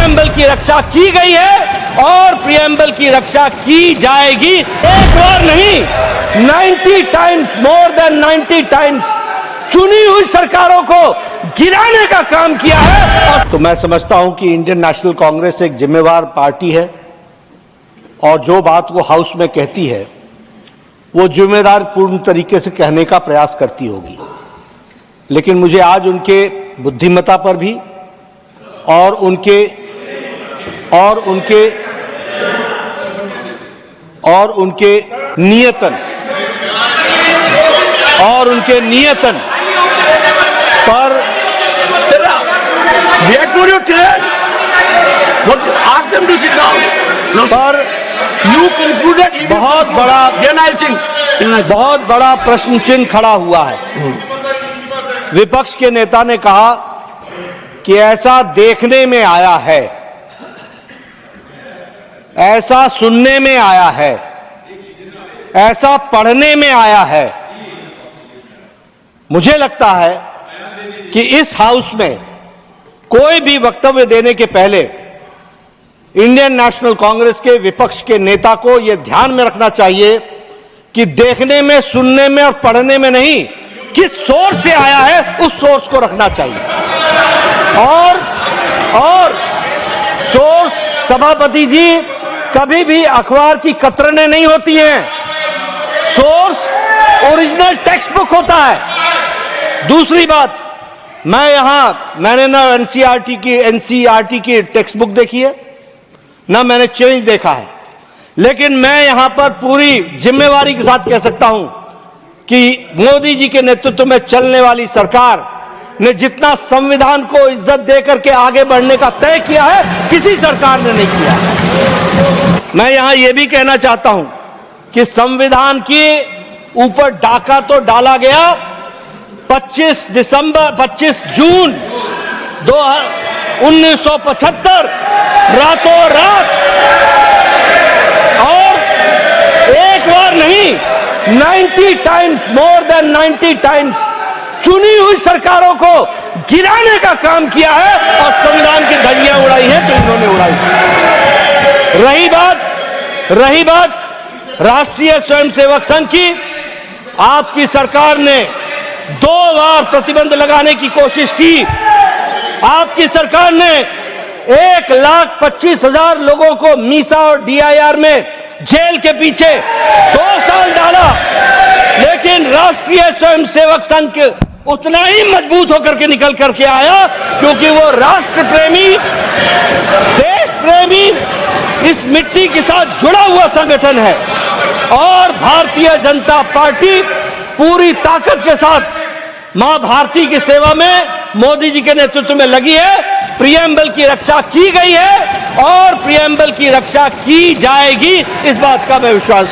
Preamble की रक्षा की गई है और प्रियम्बल की रक्षा की जाएगी। एक बार नहीं, 90 टाइम्स, मोर देन 90 टाइम्स चुनी हुई सरकारों को गिराने का काम किया है। और तो मैं समझता हूं कि इंडियन नेशनल कांग्रेस एक जिम्मेवार पार्टी है और जो बात वो हाउस में कहती है वो जिम्मेदार पूर्ण तरीके से कहने का प्रयास करती होगी। लेकिन मुझे आज उनके बुद्धिमत्ता पर भी और उनके नियतन पर बहुत बड़ा प्रश्न चिन्ह खड़ा हुआ है। विपक्ष के नेता ने कहा कि ऐसा देखने में आया है, ऐसा सुनने में आया है, ऐसा पढ़ने में आया है। मुझे लगता है कि इस हाउस में कोई भी वक्तव्य देने के पहले इंडियन नेशनल कांग्रेस के विपक्ष के नेता को यह ध्यान में रखना चाहिए कि देखने में, सुनने में और पढ़ने में नहीं, किस सोर्स से आया है उस सोर्स को रखना चाहिए। और सोर्स, सभापति जी, कभी भी अखबार की कतरनें नहीं होती हैं। सोर्स ओरिजिनल टेक्स्ट बुक होता है। दूसरी बात, मैंने ना एनसीईआरटी की टेक्स्ट बुक देखी है, ना मैंने चेंज देखा है, लेकिन मैं यहां पर पूरी जिम्मेवारी के साथ कह सकता हूं कि मोदी जी के नेतृत्व में चलने वाली सरकार ने जितना संविधान को इज्जत देकर के आगे बढ़ने का तय किया है, किसी सरकार ने नहीं किया। मैं यहां यह भी कहना चाहता हूं कि संविधान के ऊपर डाका तो डाला गया 25 जून 1975 रातों रात, और एक बार नहीं, 90 टाइम्स, मोर देन 90 टाइम्स चुनी हुई सरकारों को गिराने का काम किया है और संविधान की धज्जियां उड़ाई हैं तो इन्होंने उड़ाई। रही बात राष्ट्रीय स्वयंसेवक संघ की, आपकी सरकार ने 2 बार प्रतिबंध लगाने की कोशिश की। आपकी सरकार ने 1,25,000 लोगों को मीसा और डीआईआर में जेल के पीछे 2 साल डाला, लेकिन राष्ट्रीय स्वयंसेवक संघ उतना ही मजबूत होकर के निकल करके आया, क्योंकि वो राष्ट्र प्रेमी, देश प्रेमी, इस मिट्टी के साथ जुड़ा हुआ संगठन है। और भारतीय जनता पार्टी पूरी ताकत के साथ मां भारती की सेवा में मोदी जी के नेतृत्व में लगी है। प्रियम्बल की रक्षा की गई है और प्रियम्बल की रक्षा की जाएगी, इस बात का मैं विश्वास